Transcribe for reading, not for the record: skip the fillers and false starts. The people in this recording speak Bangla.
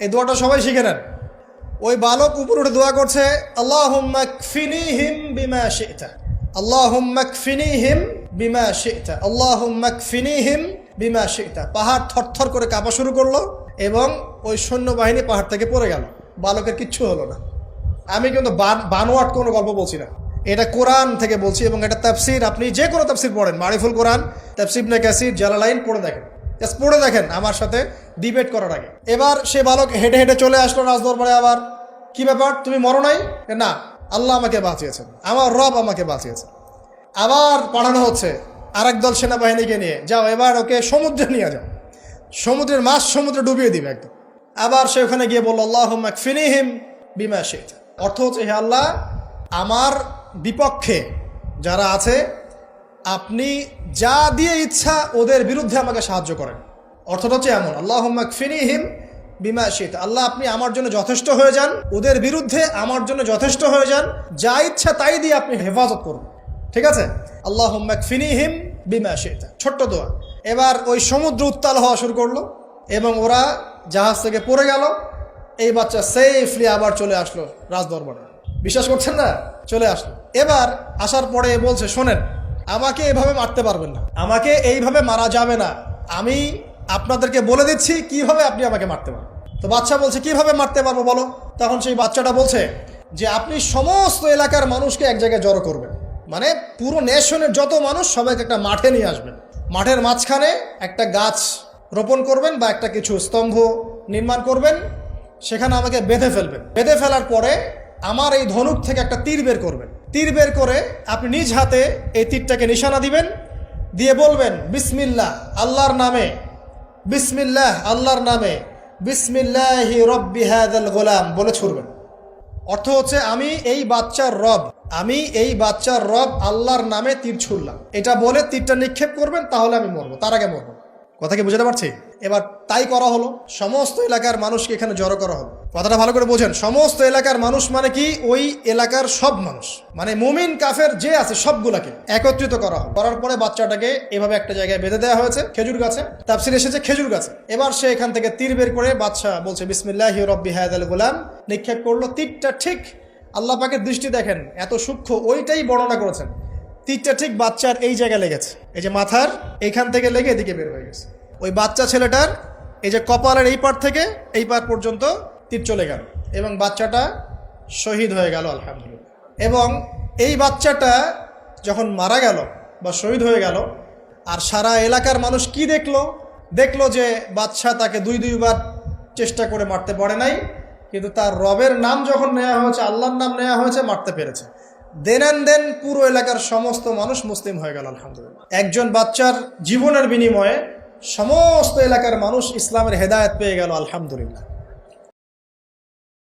এই দোয়াটা সবাই শিখে নেন। ওই বালক উপরে উঠে দোয়া করছে, আল্লাহুম্মা কফিনিহিম বিমা শি'তা, আল্লাহুম্মা কফিনিহিম বিমা শি'তা, আল্লাহুম্মা কফিনিহিম বিমা শি'তা। পাহাড় থরথর করে কাঁপা শুরু করলো এবং ওই সৈন্যবাহিনী পাহাড় থেকে পড়ে গেল। বালকের কিচ্ছু হলো না। আমি কিন্তু বানোয়াট কোনো গল্প বলছি না, এটা কোরআন থেকে বলছি এবং এটা তাফসির। আপনি যে কোনো তাফসির পড়েন, মারিফুল কোরআন, তাফসির ইবনে কাসির, জালালাইন পড়ে দেখেন, জাস্ট পড়ে দেখেন আমার সাথে ডিবেট করার আগে। এবার সে বালক হেঁটে হেঁটে চলে আসলো রাজদরবারে। আবার কি ব্যাপার, তুমি মরো নাই? না, আল্লাহ আমাকে বাঁচিয়েছেন, আমার রব আমাকে বাঁচিয়েছেন। আবার পাঠানো হচ্ছে আরেক দল সেনাবাহিনীকে নিয়ে, যাও এবার ওকে সমুদ্রে নিয়ে যাও, সমুদ্রের মাছ সমুদ্রে ডুবিয়ে দিবে একদম। আবার সে ওখানে গিয়ে বলল, আল্লাহুম্মা কফিনিহিম বিমা শি'তা। অর্থ হচ্ছে, হে আল্লাহ, আমার বিপক্ষে যারা আছে আপনি যা দিয়ে ইচ্ছা ওদের বিরুদ্ধে আমাকে সাহায্য করেন। অর্থটা হচ্ছে এমন, আল্লাহুম্মা কফিনিহিম বিমা শি'তা, আল্লাহ আপনি আমার জন্য যথেষ্ট হয়ে যান, ওদের বিরুদ্ধে আমার জন্য যথেষ্ট হয়ে যান, যা ইচ্ছা তাই দিয়ে আপনি হেফাজত করুন। ঠিক আছে, আল্লাহুম্মা কফিনিহিম বিমা শি'তা, ছোট্ট দোয়া। এবার ওই সমুদ্র উত্তাল হওয়া শুরু করলো এবং ওরা জাহাজ থেকে পড়ে গেল। এই বাচ্চা সেফলি আবার চলে আসলো রাজদরবারে। বিশ্বাস করছেন না? চলে আসলো। এবার আসার পরে বলছে, শোনেন, আমাকে এভাবে মারতে পারবেন না, আমাকে এইভাবে মারা যাবে না, আমি আপনাদেরকে বলে দিচ্ছি কিভাবে আপনি আমাকে মারতে পারবেন। তো বাচ্চা বলছে, কিভাবে মারতে পারবো বলো? তখন সেই বাচ্চাটা বলছে যে আপনি সমস্ত এলাকার মানুষকে এক জায়গায় জড়ো করবেন, মানে পুরো নেশনের যত মানুষ সবাইকে একটা মাঠে নিয়ে আসবেন, মাঠের মাঝখানে একটা গাছ রোপণ করবেন বা একটা কিছু স্তম্ভ নির্মাণ করবেন, সেখানে আমাকে বেঁধে ফেলবেন। বেঁধে ফেলার পরে আমার এই ধনুক থেকে একটা তীর বের করবেন। তীর বের করে আপনি নিজ হাতে এই তীরটাকে নিশানা দিবেন, দিয়ে বলবেন বিসমিল্লাহ, আল্লাহর নামে, বিসমিল্লাহ, আল্লাহর নামে, বিসমিল্লাহি রব্বি হাযাল গোলাম বলে ছুড়বেন। অর্থ হচ্ছে, আমি এই বাচ্চার রব, আমি এই বাচ্চার রব আল্লাহর নামে তীর ছুড়লাম, এটা বলে তীরটা নিক্ষেপ করবেন, তাহলে আমি মরবো, তার আগে মরবো। কথা কি বুঝতে পারছি? এবার তাই করা হলো, সমস্ত এলাকার মানুষকে এখানে জড়ো করা হলো। কথাটা ভালো করে বোঝেন, সমস্ত এলাকার মানুষ মানে কি? ওই এলাকার সব মানুষ, মানে মুমিন কাফের যে আছে সবগুলাকে একত্রিত করা হলো। করার পরে বাচ্চাটাকে এভাবে একটা জায়গায় বেঁধে দেওয়া হয়েছে, খেজুর গাছে। তাফসিরে এসেছে খেজুর গাছে। এবার সে এখান থেকে তীর বের করে বাচ্চা বলছে বিসমিল্লাহি রব্বি হাযাল গোলাম, নিক্ষেপ করলো। তীরটা ঠিক, আল্লাহ পাকের দৃষ্টি দেখেন এত সূক্ষ্ম, ওইটাই বর্ণনা করেছেন। তীরটা ঠিক বাচ্চার এই জায়গায় লেগেছে, এই যে মাথার এইখান থেকে লেগে এদিকে বের হয়ে গেছে। ওই বাচ্চা ছেলেটার এই যে কপালের এই পার থেকে এই পার পর্যন্ত তীর চলে গেল এবং বাচ্চাটা শহীদ হয়ে গেল, আলহামদুলিল্লাহ। এবং এই বাচ্চাটা যখন মারা গেল বা শহীদ হয়ে গেল, আর সারা এলাকার মানুষ কি দেখলো? দেখলো যে বাচ্চা তাকে দুইবার চেষ্টা করে মারতে পারে নাই, কিন্তু তার রবের নাম যখন নেওয়া হয়েছে, আল্লাহর নাম নেওয়া হয়েছে, মারতে পেরেছে। দেন পুরো এলাকার সমস্ত মানুষ মুসলিম হয়ে গেল, আলহামদুলিল্লাহ। একজন বাচ্চার জীবনের বিনিময়ে সমস্ত এলাকার মানুষ ইসলামের হেদায়েত পেয়ে গেল, আলহামদুলিল্লাহ।